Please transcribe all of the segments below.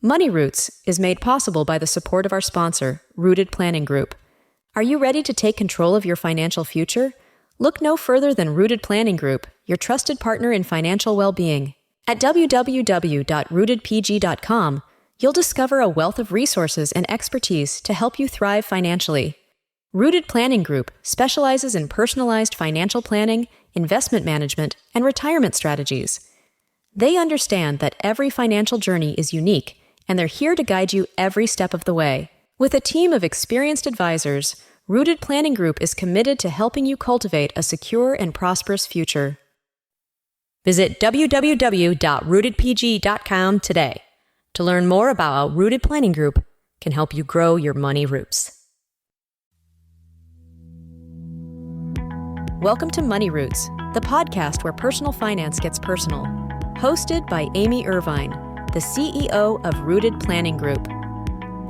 Money Roots is made possible by the support of our sponsor, Rooted Planning Group. Are you ready to take control of your financial future? Look no further than Rooted Planning Group, your trusted partner in financial well-being. At www.rootedpg.com, you'll discover a wealth of resources and expertise to help you thrive financially. Rooted Planning Group specializes in personalized financial planning, investment management, and retirement strategies. They understand that every financial journey is unique, and they're here to guide you every step of the way. With a team of experienced advisors, Rooted Planning Group is committed to helping you cultivate a secure and prosperous future. Visit www.rootedpg.com today to learn more about how Rooted Planning Group can help you grow your money roots. Welcome to Money Roots, the podcast where personal finance gets personal. Hosted by Amy Irvine, the CEO of Rooted Planning Group.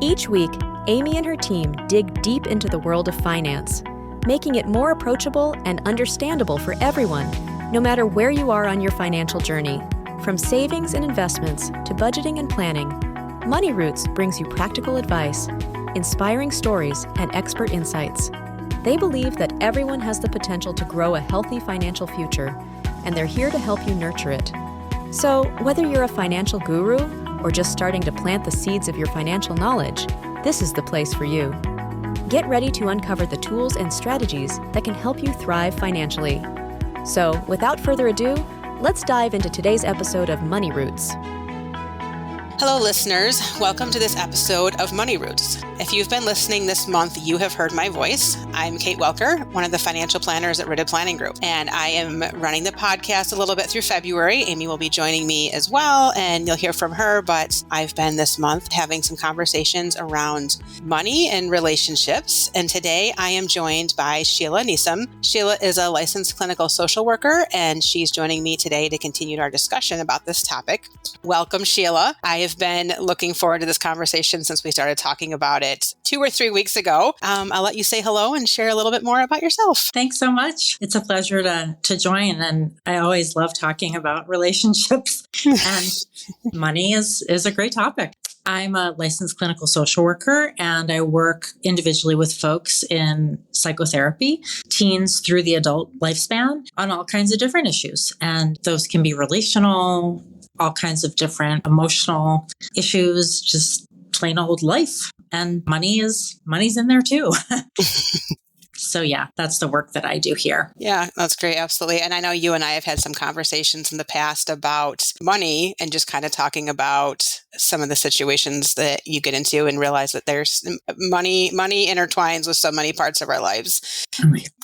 Each week, Amy and her team dig deep into the world of finance, making it more approachable and understandable for everyone, no matter where you are on your financial journey. From savings and investments to budgeting and planning, Money Roots brings you practical advice, inspiring stories, and expert insights. They believe that everyone has the potential to grow a healthy financial future, and they're here to help you nurture it. So, whether you're a financial guru or just starting to plant the seeds of your financial knowledge, this is the place for you. Get ready to uncover the tools and strategies that can help you thrive financially. So, without further ado, let's dive into today's episode of Money Roots. Hello, listeners. Welcome to this episode of Money Roots. If you've been listening this month, you have heard my voice. I'm Kate Welker, one of the financial planners at Rooted Planning Group, and I am running the podcast a little bit through February. Amy will be joining me as well, and you'll hear from her, but I've been this month having some conversations around money and relationships, and today I am joined by Sheila Neeson. Sheila is a licensed clinical social worker, and she's joining me today to continue our discussion about this topic. Welcome, Sheila. I have been looking forward to this conversation since we started talking about it 2 or 3 weeks ago. I'll let you say hello and share a little bit more about yourself. Thanks so much. It's a pleasure to join. And I always love talking about relationships and money is a great topic. I'm a licensed clinical social worker and I work individually with folks in psychotherapy, teens through the adult lifespan on all kinds of different issues. And those can be relational, all kinds of different emotional issues, just plain old life. And money's in there too. So yeah, that's the work that I do here. Yeah, that's great. Absolutely. And I know you and I have had some conversations in the past about money and just kind of talking about some of the situations that you get into and realize that there's money intertwines with so many parts of our lives,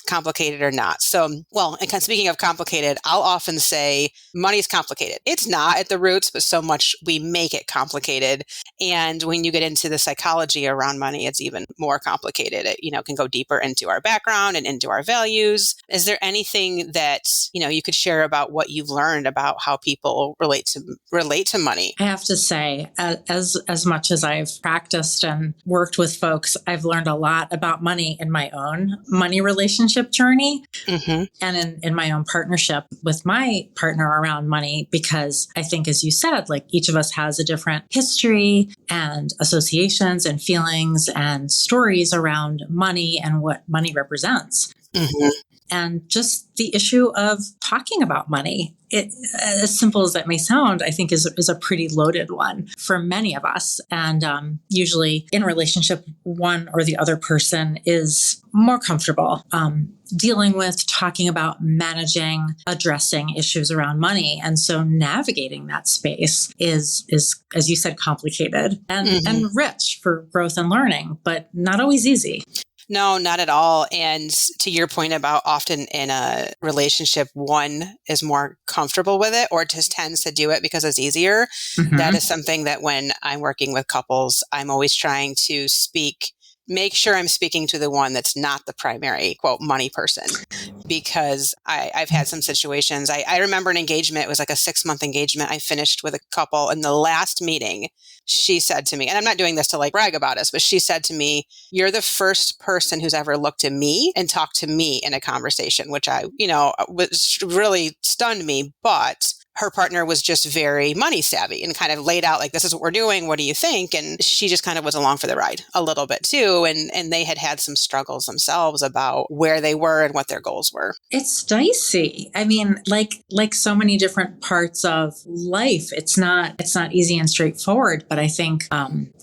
complicated or not. So, well, and kind of speaking of complicated, I'll often say money's complicated. It's not at the roots, but so much we make it complicated. And when you get into the psychology around money, it's even more complicated. It, can go deeper into our background and into our values. Is there anything that, you could share about what you've learned about how people relate to money? I have to say, as much as I've practiced and worked with folks, I've learned a lot about money in my own money relationship journey and in my own partnership with my partner around money, because I think, as you said, like each of us has a different history and associations and feelings and stories around money and what money represents. And just the issue of talking about money, as simple as that may sound, I think is a pretty loaded one for many of us. And usually in a relationship, one or the other person is more comfortable dealing with, talking about, managing, addressing issues around money. And so navigating that space is as you said, complicated and rich for growth and learning, but not always easy. No, not at all. And to your point about often in a relationship, one is more comfortable with it or just tends to do it because it's easier. That is something that when I'm working with couples, I'm always trying to make sure I'm speaking to the one that's not the primary, quote, money person, because I've had some situations. I remember an engagement. It was like a 6-month engagement. I finished with a couple in the last meeting. She said to me, and I'm not doing this to like brag about us, but she said to me, "You're the first person who's ever looked at me and talked to me in a conversation," which was really stunned me. But her partner was just very money savvy and kind of laid out like, this is what we're doing. What do you think? And she just kind of was along for the ride a little bit too. And they had some struggles themselves about where they were and what their goals were. It's dicey. I mean, like so many different parts of life, it's not easy and straightforward. But I think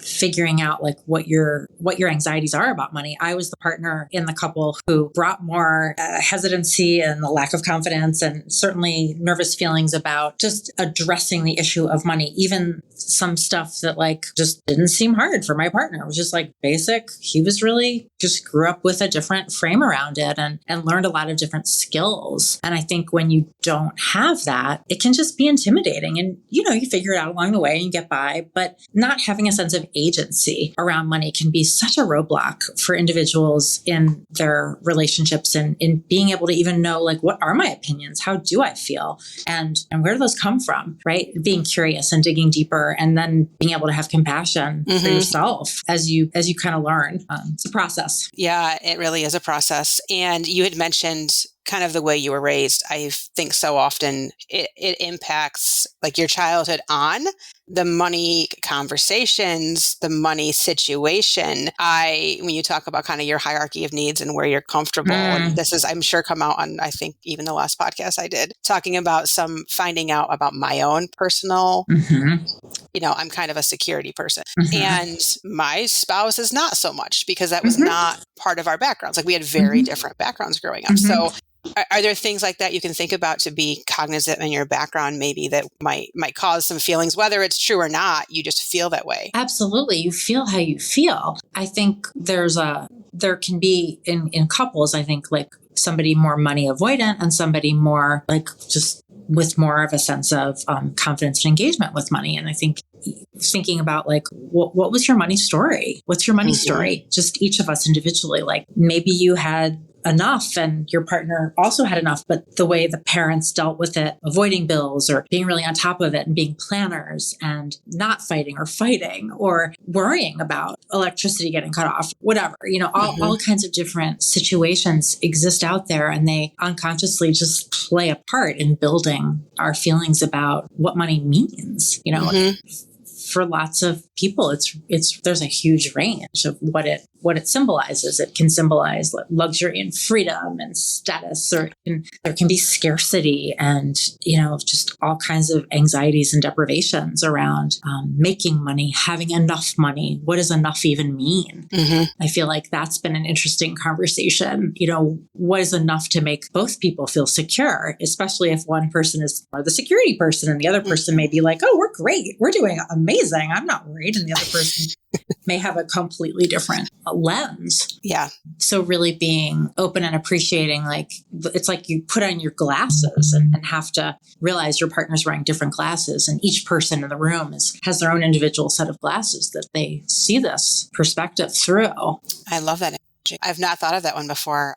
figuring out like what your anxieties are about money. I was the partner in the couple who brought more hesitancy and the lack of confidence, and certainly nervous feelings about just addressing the issue of money. Even some stuff that like just didn't seem hard for my partner. It was just like basic. He was really just grew up with a different frame around it and learned a lot of different skills. And I think when you don't have that, it can just be intimidating. And, you figure it out along the way and you get by, but not having a sense of agency around money can be such a roadblock for individuals in their relationships and in being able to even know, like, what are my opinions? How do I feel? And where do those come from, right? Being curious and digging deeper, and then being able to have compassion for yourself as you kind of learn. It's a process. Yeah, it really is a process. And you had mentioned kind of the way you were raised. I think so often it impacts like your childhood on the money conversations, the money situation. When you talk about kind of your hierarchy of needs and where you're comfortable, and this is, I'm sure, come out on, I think, even the last podcast I did, talking about finding out about my own personal, I'm kind of a security person. And my spouse is not so much, because that was not part of our backgrounds. Like we had very different backgrounds growing up. So are there things like that you can think about to be cognizant in your background, maybe that might cause some feelings, whether it's true or not, you just feel that way? Absolutely. You feel how you feel. I think there can be in couples, I think like somebody more money avoidant and somebody more like just with more of a sense of confidence and engagement with money. And I think thinking about like, what was your money story? What's your money story? Just each of us individually, like maybe you had enough and your partner also had enough, but the way the parents dealt with it, avoiding bills or being really on top of it and being planners and not fighting or worrying about electricity getting cut off, whatever, all kinds of different situations exist out there, and they unconsciously just play a part in building our feelings about what money means, For lots of people, there's a huge range of what it symbolizes. It can symbolize luxury and freedom and status, or there can be scarcity and just all kinds of anxieties and deprivations around making money, having enough money. What does enough even mean? I feel like that's been an interesting conversation. What is enough to make both people feel secure, especially if one person is more the security person and the other person may be like, oh, we're great, we're doing amazing, I'm not worried. And the other person may have a completely different lens. Yeah. So really being open and appreciating, like, it's like you put on your glasses and have to realize your partner's wearing different glasses, and each person in the room has their own individual set of glasses that they see this perspective through. I love that. I've not thought of that one before.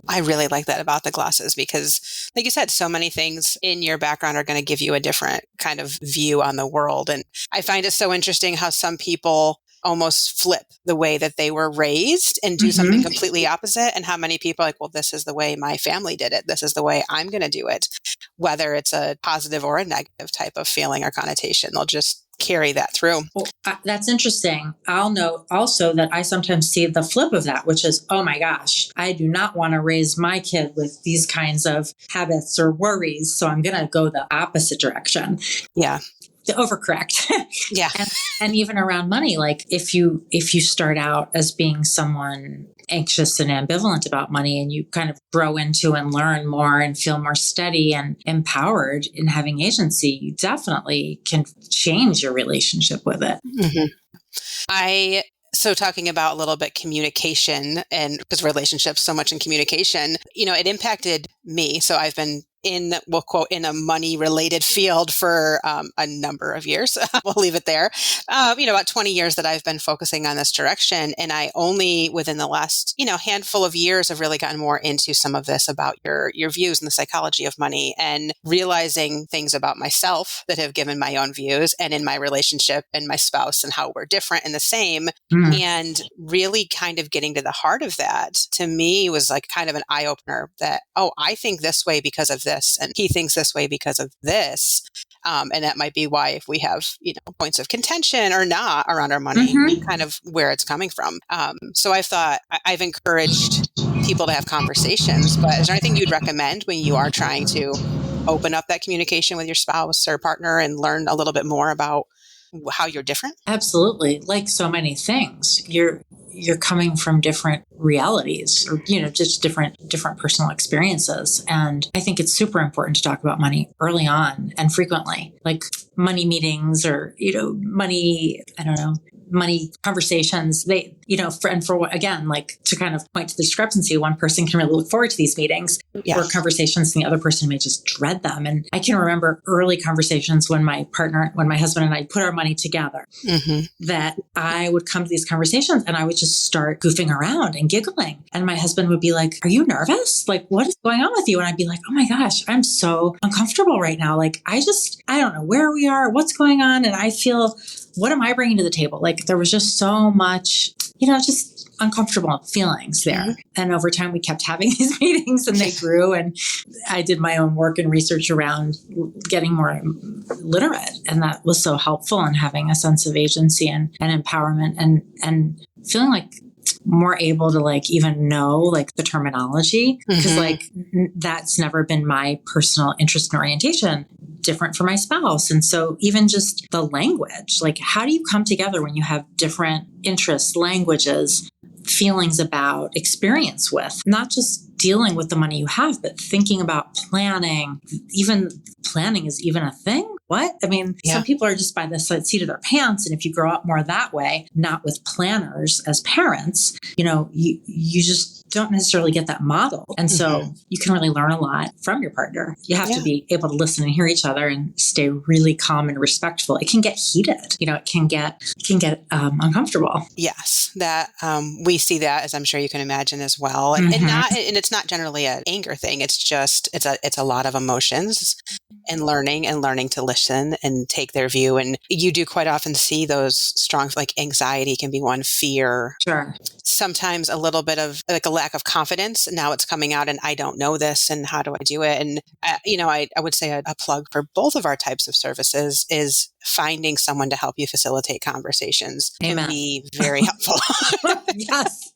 I really like that about the glasses, because like you said, so many things in your background are going to give you a different kind of view on the world. And I find it so interesting how some people almost flip the way that they were raised and do something completely opposite, and how many people are like, well, this is the way my family did it. This is the way I'm going to do it. Whether it's a positive or a negative type of feeling or connotation, they'll just carry that through. Well, that's interesting. I'll note also that I sometimes see the flip of that, which is, oh my gosh, I do not want to raise my kid with these kinds of habits or worries, so I'm going to go the opposite direction. Yeah. To overcorrect. Yeah. And even around money, like if you start out as being someone anxious and ambivalent about money, and you kind of grow into and learn more and feel more steady and empowered in having agency, you definitely can change your relationship with it. So talking about a little bit communication, and because relationships so much in communication, it impacted me. So I've been we'll quote, in a money related field for a number of years. We'll leave it there. About 20 years that I've been focusing on this direction. And I only within the last, handful of years have really gotten more into some of this about your views and the psychology of money, and realizing things about myself that have given my own views, and in my relationship and my spouse, and how we're different and the same. And really kind of getting to the heart of that, to me, was like kind of an eye opener that, oh, I think this way because of this. this, and he thinks this way because of this. And that might be why if we have, points of contention or not around our money, kind of where it's coming from. So I've encouraged people to have conversations, but is there anything you'd recommend when you are trying to open up that communication with your spouse or partner and learn a little bit more about how you're different? Absolutely. Like so many things, you're coming from different realities or, just different personal experiences. And I think it's super important to talk about money early on and frequently, like money meetings or, money conversations. They, again, like to kind of point to the discrepancy, one person can really look forward to these meetings or conversations and the other person may just dread them. And I can remember early conversations when my husband and I put our money together, that I would come to these conversations and I would just start goofing around and giggling. And my husband would be like, "Are you nervous? Like, what is going on with you?" And I'd be like, "Oh my gosh, I'm so uncomfortable right now. Like, I don't know where we are, what's going on. And I feel, what am I bringing to the table?" Like there was just so much, just uncomfortable feelings there. And over time, we kept having these meetings and they grew. And I did my own work and research around getting more literate. And that was so helpful in having a sense of agency and empowerment and feeling like more able to like even know like the terminology, because like that's never been my personal interest and orientation, different for my spouse. And so even just the language, like how do you come together when you have different interests, languages, feelings about, experience with, not just dealing with the money you have, but thinking about planning. Even planning is even a thing. What? I mean, some people are just by the seat of their pants. And if you grow up more that way, not with planners as parents, you just don't necessarily get that model. And so you can really learn a lot from your partner. You have to be able to listen and hear each other and stay really calm and respectful. It can get heated. It can get uncomfortable. Yes, that we see that, as I'm sure you can imagine as well. And it's not generally an anger thing. It's just, it's a lot of emotions and learning to listen and take their view. And you do quite often see those strong, like anxiety can be one, fear. Sure. Sometimes a little bit of like a lack of confidence. Now it's coming out and I don't know this and how do I do it? And, I would say a plug for both of our types of services is finding someone to help you facilitate conversations. Amen. Can be very helpful. Yes.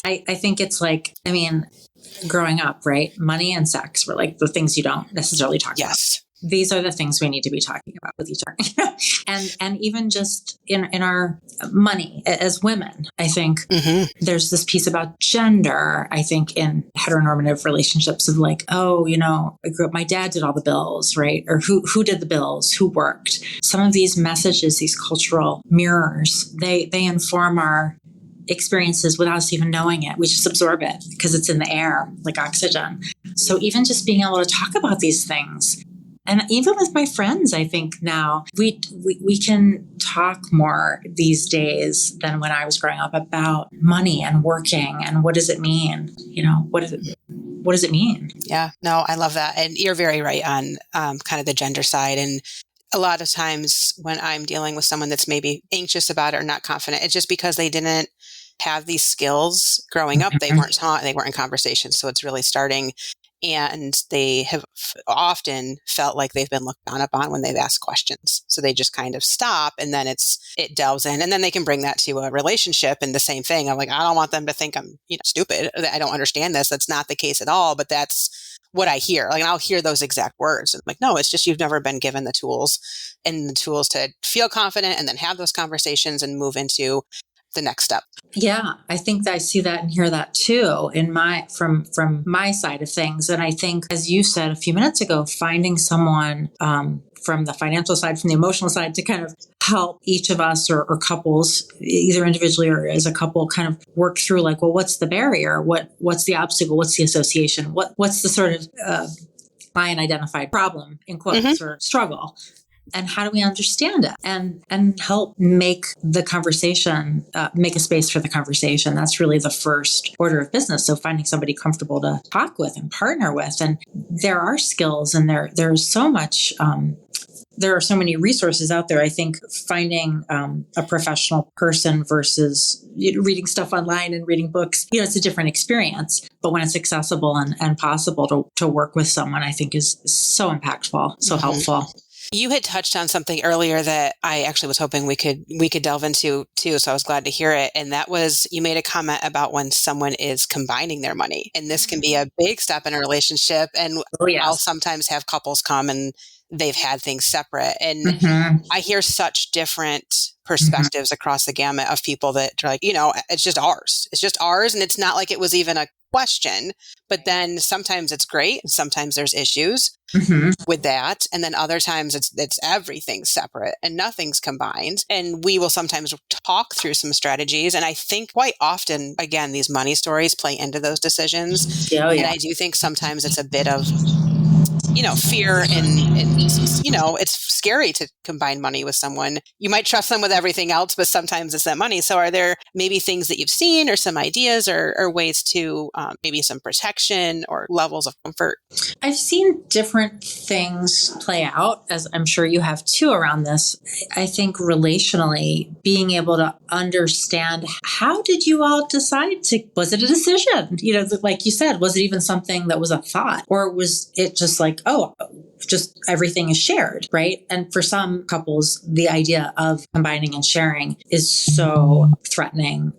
I think it's like, growing up, right? Money and sex were like the things you don't necessarily talk about. These are the things we need to be talking about with each other. And even just in our money as women, I think there's this piece about gender, I think in heteronormative relationships of like, oh, I grew up, my dad did all the bills, right? Or who did the bills, who worked? Some of these messages, these cultural mirrors, they inform our experiences without us even knowing it. We just absorb it because it's in the air like oxygen. So even just being able to talk about these things, and even with my friends, I think now we can talk more these days than when I was growing up about money and working and what does it mean? What does it mean? Yeah, no, I love that. And you're very right on kind of the gender side. And a lot of times when I'm dealing with someone that's maybe anxious about it or not confident, it's just because they didn't have these skills growing up. They weren't taught, they weren't in conversation. So it's really starting. And they have often felt like they've been looked down upon when they've asked questions. So they just kind of stop and then it delves in. And then they can bring that to a relationship and the same thing. I'm like, I don't want them to think I'm stupid. I don't understand this. That's not the case at all. But that's what I hear. Like, and I'll hear those exact words. I'm like, no, it's just you've never been given the tools to feel confident and then have those conversations and move into the next step. Yeah, I think that I see that and hear that too from my side of things. And I think, as you said a few minutes ago, finding someone from the financial side, from the emotional side, to kind of help each of us or couples, either individually or as a couple, kind of work through like, well, what's the barrier? What's the obstacle? What's the association? What's the sort of client identified problem in quotes or struggle? And how do we understand it and help make the conversation, make a space for the conversation? That's really the first order of business. So finding somebody comfortable to talk with and partner with. And there are skills and there's so much there are so many resources out there. I think finding a professional person versus reading stuff online and reading books, it's a different experience. But when it's accessible and possible to work with someone, I think is so impactful, so helpful. You had touched on something earlier that I actually was hoping we could delve into too. So I was glad to hear it. And that was, you made a comment about when someone is combining their money. And this can be a big step in a relationship. And I'll sometimes have couples come and they've had things separate. And I hear such different perspectives across the gamut of people that are like, it's just ours. It's just ours. And it's not like it was even a question, but then sometimes it's great. And sometimes there's issues with that. And then other times it's everything's separate and nothing's combined. And we will sometimes talk through some strategies. And I think quite often, again, these money stories play into those decisions. And I do think sometimes it's a bit of fear and it's scary to combine money with someone. You might trust them with everything else, but sometimes it's that money. So are there maybe things that you've seen or some ideas or ways to maybe some protection or levels of comfort? I've seen different things play out, as I'm sure you have too, around this. I think relationally, being able to understand, how did you all decide was it a decision? Like you said, was it even something that was a thought, or was it just like, just everything is shared, right? And for some couples, the idea of combining and sharing is so threatening.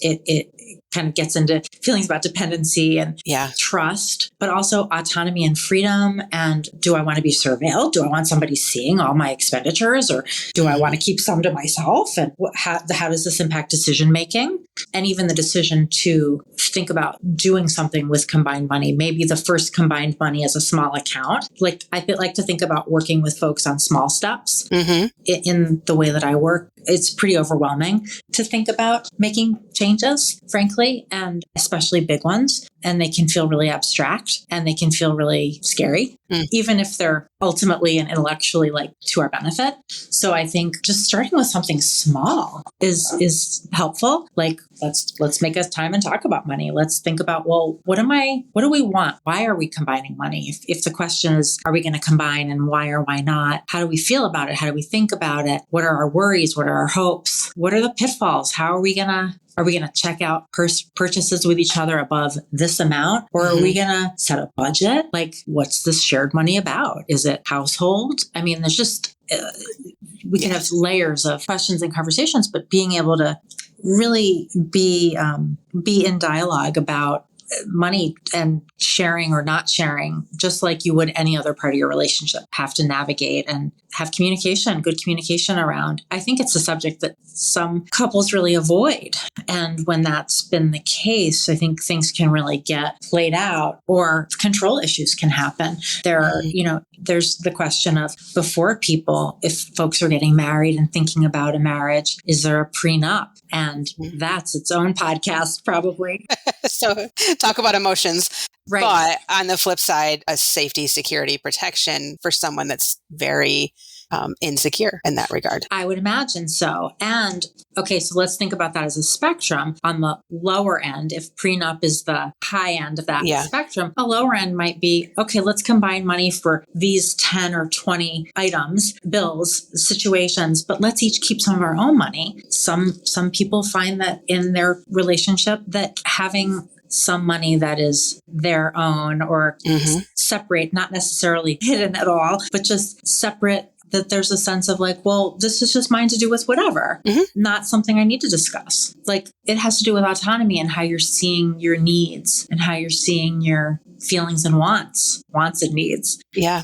It kind of gets into feelings about dependency and trust, but also autonomy and freedom. And do I want to be surveilled? Do I want somebody seeing all my expenditures, or do I want to keep some to myself? And how does this impact decision making? And even the decision to think about doing something with combined money. Maybe the first combined money as a small account. Like I like to think about working with folks on small steps. In the way that I work, it's pretty overwhelming to think about making changes, frankly, and especially big ones. And they can feel really abstract and they can feel really scary, even if they're ultimately and intellectually to our benefit. So I think just starting with something small is helpful. Like let's make us time and talk about money. Let's think about, well, what do we want? Why are we combining money? If the question is, are we going to combine, and why or why not? How do we feel about it? How do we think about it? What are our worries? What are our hopes? What are the pitfalls? How are we going to check out purchases with each other above this amount? Or are we going to set a budget? Like, what's this shared money about? Is it household? I mean, there's just, we can have layers of questions and conversations, but being able to really be in dialogue about money and sharing or not sharing, just like you would any other part of your relationship, have to navigate and have good communication around. I think it's a subject that some couples really avoid. And when that's been the case, I think things can really get played out, or control issues can happen. There's the question of, before if folks are getting married and thinking about a marriage, is there a prenup? And that's its own podcast, probably. So talk about emotions. Right. But on the flip side, a safety, security, protection for someone that's very insecure in that regard. I would imagine so. And okay, so let's think about that as a spectrum. On the lower end, if prenup is the high end of that spectrum, a lower end might be, okay, let's combine money for these 10 or 20 items, bills, situations, but let's each keep some of our own money. Some people find that in their relationship that having some money that is their own, or separate, not necessarily hidden at all, but just separate, that there's a sense of like, well, this is just mine to do with whatever, not something I need to discuss. Like, it has to do with autonomy and how you're seeing your needs and how you're seeing your feelings and wants and needs. Yeah.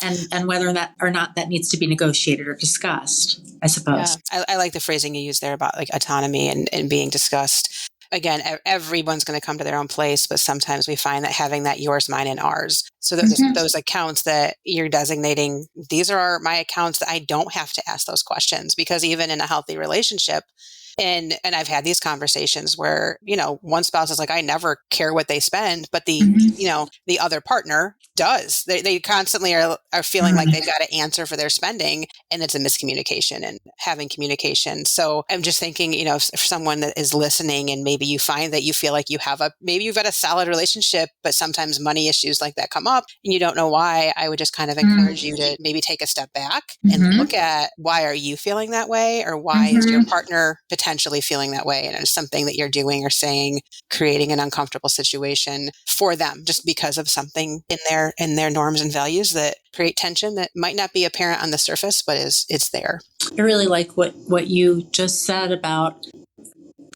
And whether that or not that needs to be negotiated or discussed, I suppose. Yeah. I like the phrasing you used there about like autonomy and being discussed. Again, everyone's going to come to their own place, but sometimes we find that having that yours, mine, and ours. So those accounts that you're designating, these are my accounts that I don't have to ask those questions, because even in a healthy relationship, And I've had these conversations where, one spouse is like, I never care what they spend, but the, the other partner does. They constantly are feeling like they've got to answer for their spending, and it's a miscommunication and having communication. So I'm just thinking, if someone that is listening and maybe you find that you feel like maybe you've got a solid relationship, but sometimes money issues like that come up and you don't know why, I would just kind of encourage you to maybe take a step back and look at, why are you feeling that way? Or why is your partner potentially feeling that way? And it's something that you're doing or saying, creating an uncomfortable situation for them just because of something in their norms and values that create tension that might not be apparent on the surface, but it's there. I really like what you just said about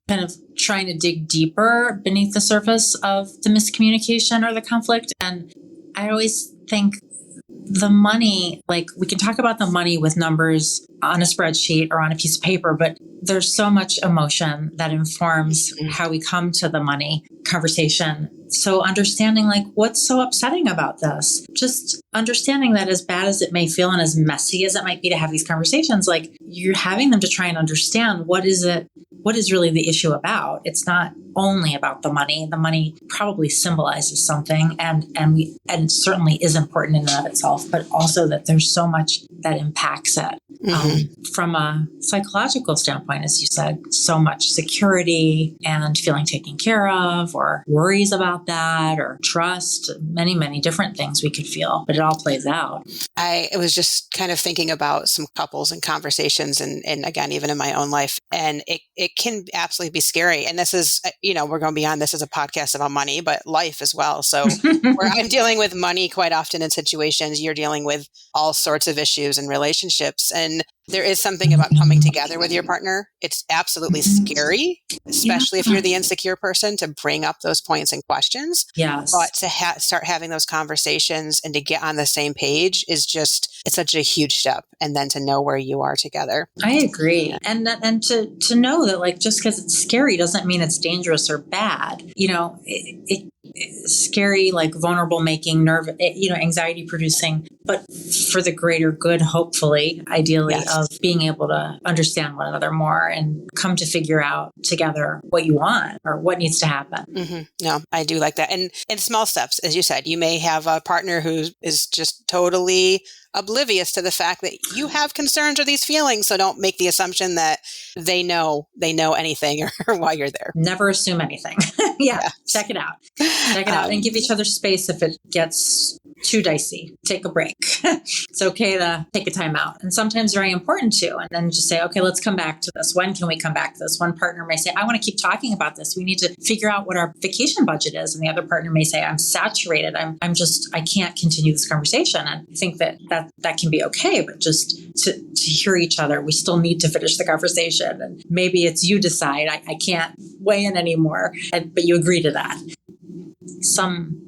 kind of trying to dig deeper beneath the surface of the miscommunication or the conflict. And I always think the money, like we can talk about the money with numbers on a spreadsheet or on a piece of paper, but there's so much emotion that informs how we come to the money conversation. So understanding like what's so upsetting about this, just understanding that as bad as it may feel and as messy as it might be to have these conversations, like you're having them to try and understand what is really the issue about. It's not only about the money. The money probably symbolizes something and it certainly is important in and of itself, but also that there's so much that impacts it. From a psychological standpoint, as you said, so much security and feeling taken care of, or worries about that, or trust, many, many different things we could feel, but it all plays out. I was just kind of thinking about some couples and conversations and again, even in my own life, and it can absolutely be scary. And this is, we're going beyond this as a podcast about money, but life as well. So where I'm dealing with money quite often in situations, you're dealing with all sorts of issues and relationships. And there is something about coming together with your partner. It's absolutely scary, especially if you're the insecure person, to bring up those points and questions. Yes. But to start having those conversations and to get on the same page is it's such a huge step. And then to know where you are together. I agree. And to know that like, just because it's scary doesn't mean it's dangerous or bad. It's scary, like vulnerable making, anxiety producing, but for the greater good, hopefully, ideally, of being able to understand one another more and come to figure out together what you want or what needs to happen. No, I do like that. And small steps, as you said, you may have a partner who is just totally oblivious to the fact that you have concerns or these feelings. So don't make the assumption that they know anything or why you're there. Never assume anything. Check it out. Check it out and give each other space if it gets too dicey. Take a break. It's okay to take a time out. And sometimes very important too. And then just say, okay, let's come back to this. When can we come back to this? One partner may say, I want to keep talking about this. We need to figure out what our vacation budget is. And the other partner may say, I'm saturated. I can't continue this conversation. And I think that can be okay, but just to hear each other, we still need to finish the conversation. And maybe it's you decide, I can't weigh in anymore, but you agree to that. Some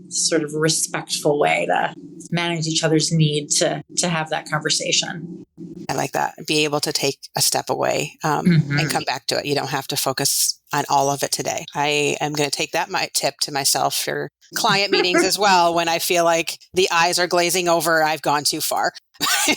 sort of respectful way to manage each other's need to have that conversation. I like that. Be able to take a step away and come back to it. You don't have to focus on all of it today. I am going to take that tip to myself for client meetings as well. When I feel like the eyes are glazing over, I've gone too far.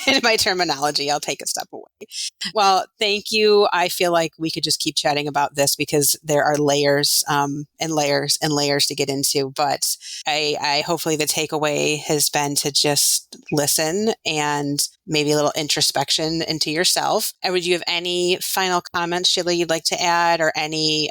In my terminology, I'll take a step away. Well, thank you. I feel like we could just keep chatting about this because there are layers and layers and layers to get into. But I hopefully the takeaway has been to just listen and maybe a little introspection into yourself. And would you have any final comments, Sheila, you'd like to add, or any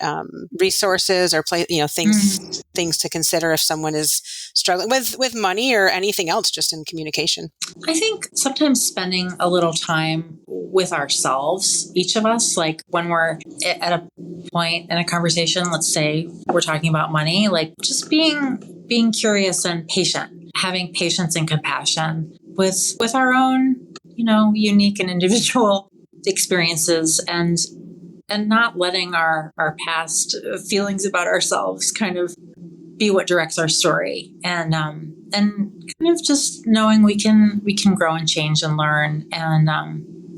resources or things to consider if someone is struggling with money or anything else, just in communication? I think sometimes spending a little time with ourselves, each of us, like when we're at a point in a conversation, let's say we're talking about money, like just being curious and patient, having patience and compassion with our own, unique and individual experiences, and not letting our past feelings about ourselves kind of be what directs our story, and kind of just knowing we can grow and change and learn, and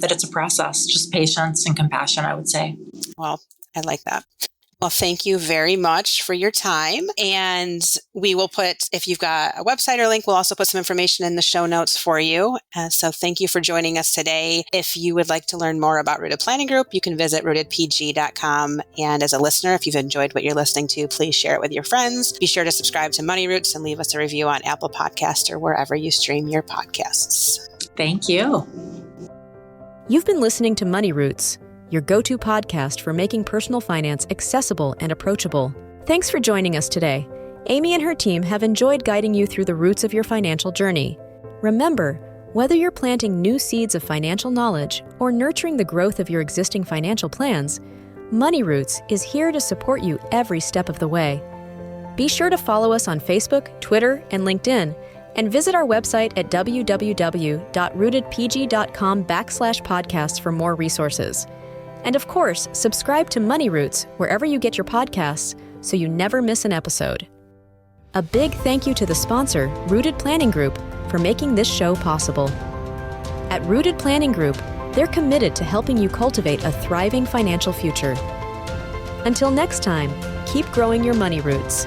that it's a process. Just patience and compassion, I would say. Well, I like that. Well, thank you very much for your time. And we will put, if you've got a website or link, we'll also put some information in the show notes for you. So thank you for joining us today. If you would like to learn more about Rooted Planning Group, you can visit rootedpg.com. And as a listener, if you've enjoyed what you're listening to, please share it with your friends. Be sure to subscribe to Money Roots and leave us a review on Apple Podcasts or wherever you stream your podcasts. Thank you. You've been listening to Money Roots, your go-to podcast for making personal finance accessible and approachable. Thanks for joining us today. Amy and her team have enjoyed guiding you through the roots of your financial journey. Remember, whether you're planting new seeds of financial knowledge or nurturing the growth of your existing financial plans, Money Roots is here to support you every step of the way. Be sure to follow us on Facebook, Twitter, and LinkedIn, and visit our website at www.rootedpg.com/podcasts for more resources. And of course, subscribe to Money Roots wherever you get your podcasts so you never miss an episode. A big thank you to the sponsor, Rooted Planning Group, for making this show possible. At Rooted Planning Group, they're committed to helping you cultivate a thriving financial future. Until next time, keep growing your money roots.